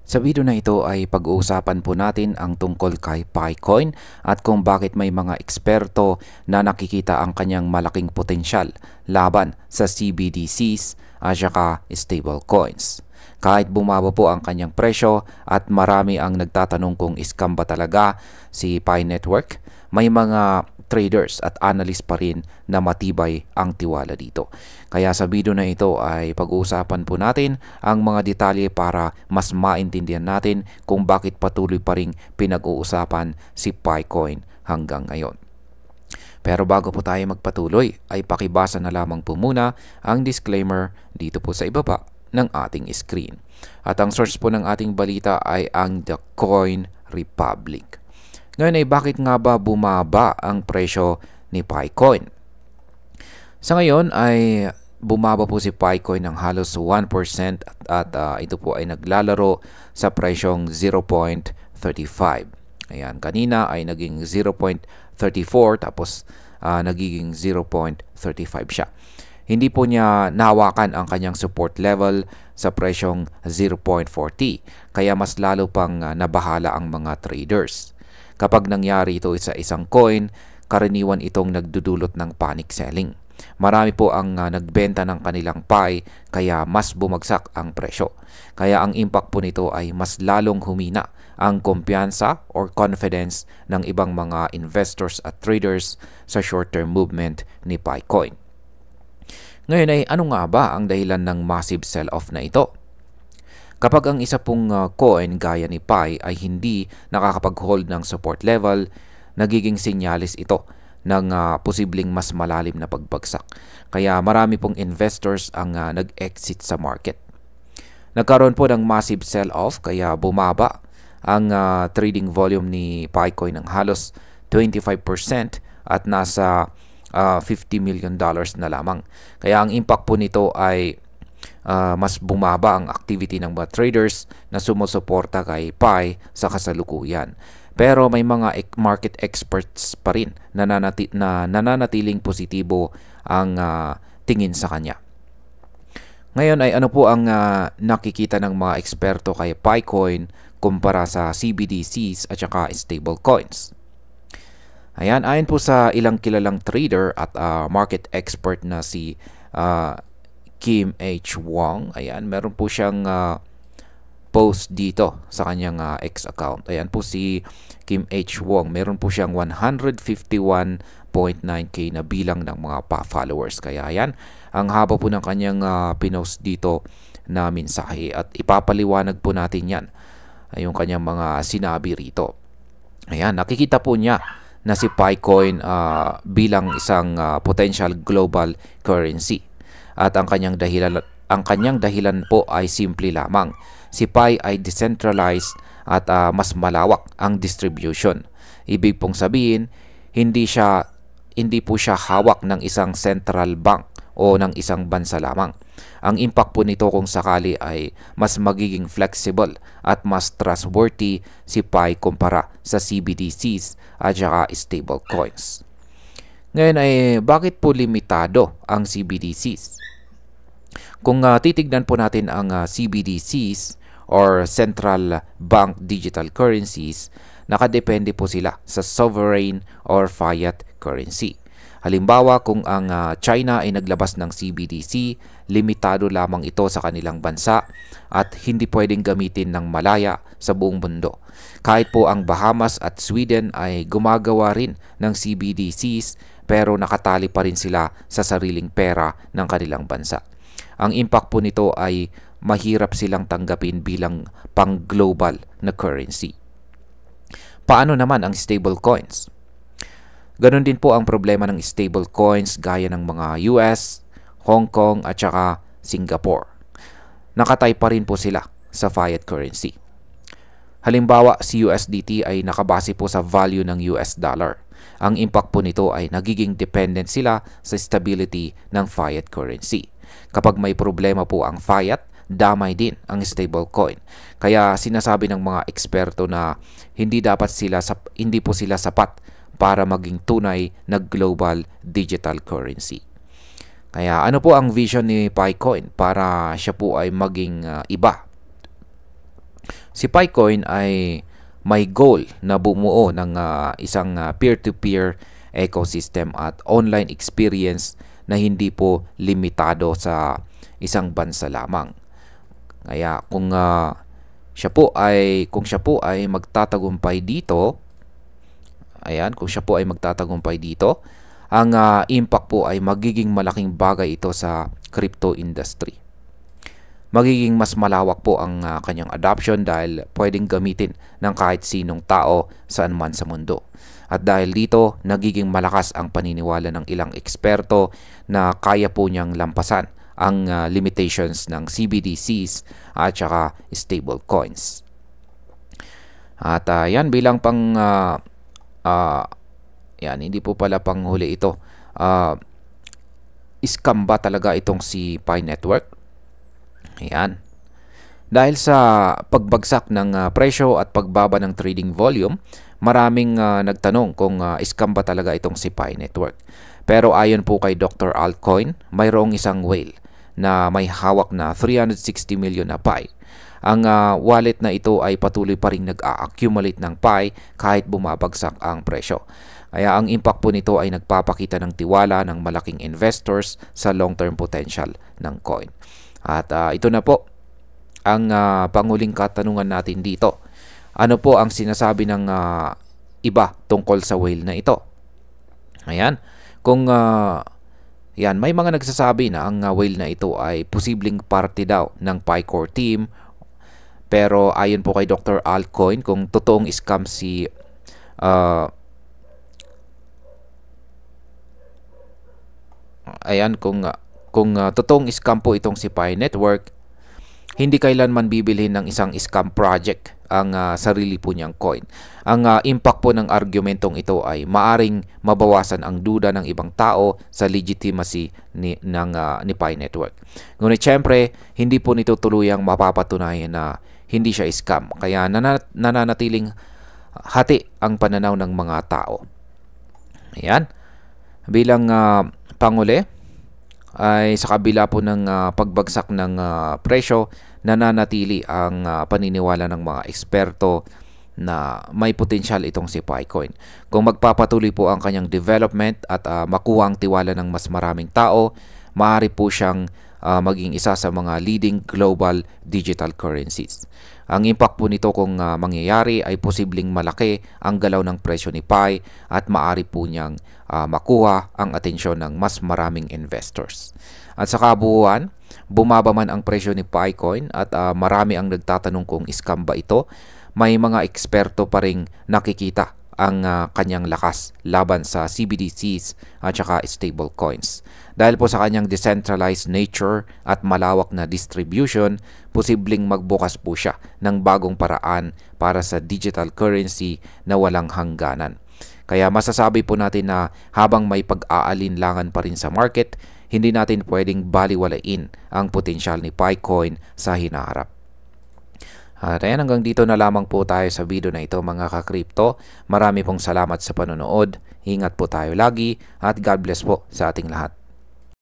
Sa video na ito ay pag-uusapan po natin ang tungkol kay PiCoin at kung bakit may mga eksperto na nakikita ang kanyang malaking potensyal laban sa CBDCs at saka stablecoins. Kahit bumaba po ang kanyang presyo at marami ang nagtatanong kung scam ba talaga si Pi Network, may mga traders at analyst pa rin na matibay ang tiwala dito. Kaya sa video na ito ay pag-uusapan po natin ang mga detalye para mas maintindihan natin kung bakit patuloy pa rin pinag-uusapan si PiCoin hanggang ngayon. Pero bago po tayo magpatuloy ay pakibasa na lamang po muna ang disclaimer dito po sa ibaba ng ating screen. At ang source po ng ating balita ay ang The Coin Republic. Ngayon ay bakit nga ba bumaba ang presyo ni PiCoin? Sa ngayon ay bumaba po si PiCoin ng halos 1% at ito po ay naglalaro sa presyong 0.35. Ayan, kanina ay naging 0.34 tapos nagiging 0.35 siya. Hindi po niya nahawakan ang kanyang support level sa presyong 0.40 kaya mas lalo pang nabahala ang mga traders. Kapag nangyari ito sa isang coin, karaniwan itong nagdudulot ng panic selling. Marami po ang nagbenta ng kanilang Pi kaya mas bumagsak ang presyo. Kaya ang impact po nito ay mas lalong humina ang kumpiyansa or confidence ng ibang mga investors at traders sa short-term movement ni PiCoin. Ngayon ay ano nga ba ang dahilan ng massive sell-off na ito? Kapag ang isa pong coin gaya ni Pi ay hindi nakakapag-hold ng support level, nagiging sinyalis ito ng posibleng mas malalim na pagbagsak. Kaya marami pong investors ang nag-exit sa market. Nagkaroon po ng massive sell-off kaya bumaba ang trading volume ni PiCoin ng halos 25% at nasa $50 million na lamang. Kaya ang impact po nito ay mas bumaba ang activity ng mga traders na sumusuporta kay Pi sa kasalukuyan. Pero may mga market experts pa rin na nananatiling positibo ang tingin sa kanya. Ngayon ay ano po ang nakikita ng mga eksperto kay PiCoin kumpara sa CBDCs at saka stablecoins. Ayan, ayon po sa ilang kilalang trader at market expert na si Kim H. Wong. Ayan, meron po siyang post dito sa kanyang X account. Ayan po si Kim H. Wong. Meron po siyang 151.9k na bilang ng mga followers. Kaya ayan, ang haba po ng kanyang pinost dito na mensahe at ipapaliwanag po natin yan. Yung kanyang mga sinabi rito. Ayan, nakikita po niya na si PiCoin bilang isang potential global currency. At ang kanyang dahilan po ay simple lamang. Si Pi ay decentralized at mas malawak ang distribution. Ibig pong sabihin, hindi po siya hawak ng isang central bank o ng isang bansa lamang. Ang impact po nito kung sakali ay mas magiging flexible at mas trustworthy si Pi kumpara sa CBDCs at saka stablecoins. Ngayon ay bakit po limitado ang CBDCs? Kung titignan po natin ang CBDCs or Central Bank Digital Currencies, nakadepende po sila sa sovereign or fiat currency. Halimbawa, kung ang China ay naglabas ng CBDC, limitado lamang ito sa kanilang bansa at hindi pwedeng gamitin ng malaya sa buong mundo. Kahit po ang Bahamas at Sweden ay gumagawa rin ng CBDCs pero nakatali pa rin sila sa sariling pera ng kanilang bansa. Ang impact po nito ay mahirap silang tanggapin bilang pang-global na currency. Paano naman ang stablecoins? Ganon din po ang problema ng stablecoins gaya ng mga US, Hong Kong at saka Singapore. Nakatay pa rin po sila sa fiat currency. Halimbawa, si USDT ay nakabase po sa value ng US dollar. Ang impact po nito ay nagiging dependent sila sa stability ng fiat currency. Kapag may problema po ang fiat, damay din ang stablecoin. Kaya sinasabi ng mga eksperto na hindi po sila sapat para maging tunay na global digital currency. Kaya ano po ang vision ni PiCoin para siya po ay maging iba? Si PiCoin ay may goal na bumuo ng isang peer-to-peer ecosystem at online experience na hindi po limitado sa isang bansa lamang. Kaya kung siya po ay magtatagumpay dito, kung siya po ay magtatagumpay dito, ang impact po ay magiging malaking bagay ito sa crypto industry. Magiging mas malawak po ang kanyang adoption dahil pwedeng gamitin ng kahit sinong tao saan man sa mundo. At dahil dito, nagiging malakas ang paniniwala ng ilang eksperto na kaya po niyang lampasan ang limitations ng CBDCs at saka stable coins. At yan bilang hindi po pala panghuli ito. Scam ba talaga itong si Pi Network? Ayan. Dahil sa pagbagsak ng presyo at pagbaba ng trading volume, maraming nagtanong kung scam ba talaga itong si Pi Network. Pero ayon po kay Dr. Altcoin, mayroong isang whale na may hawak na 360 million na Pi. Ang wallet na ito ay patuloy pa rin nag-a-accumulate ng Pi kahit bumabagsak ang presyo. Kaya ang impact po nito ay nagpapakita ng tiwala ng malaking investors sa long-term potential ng coin. At ito na po ang panguling katanungan natin dito. Ano po ang sinasabi ng iba tungkol sa whale na ito? Ayan. May mga nagsasabi na ang whale na ito ay posibleng parte daw ng PiCore team. Pero ayon po kay Dr. Altcoin, kung totoong scam si kung totoong scam po itong si Pi Network, hindi kailanman bibilhin ng isang scam project ang sarili po niyang coin. Ang impact po ng argumentong ito ay maaring mabawasan ang duda ng ibang tao sa legitimacy ni Pi Network. Ngunit syempre, hindi po nito tuluyang mapapatunayan na hindi siya scam. Kaya nananatiling hati ang pananaw ng mga tao. Ayan. Bilang panghuli, ay sa kabila po ng pagbagsak ng presyo, nananatili ang paniniwala ng mga eksperto na may potensyal itong si PiCoin. Kung magpapatuloy po ang kanyang development at makuha ang tiwala ng mas maraming tao, maaari po siyang maging isa sa mga leading global digital currencies. Ang impact po nito kung mangyayari ay posibleng malaki ang galaw ng presyo ni Pi at maaari po niyang makuha ang atensyon ng mas maraming investors. At sa kabuuan, bumaba man ang presyo ni PiCoin at marami ang nagtatanong kung scam ba ito, may mga eksperto pa ring nakikita ang kanyang lakas laban sa CBDCs at saka stable coins. Dahil po sa kanyang decentralized nature at malawak na distribution, posibleng magbukas po siya ng bagong paraan para sa digital currency na walang hangganan. Kaya masasabi po natin na habang may pag-aalinlangan pa rin sa market, hindi natin pwedeng baliwalain ang potensyal ni PiCoin sa hinaharap. At ayan, hanggang dito na lamang po tayo sa video na ito mga ka-crypto. Marami pong salamat sa panonood. Ingat po tayo lagi at God bless po sa ating lahat.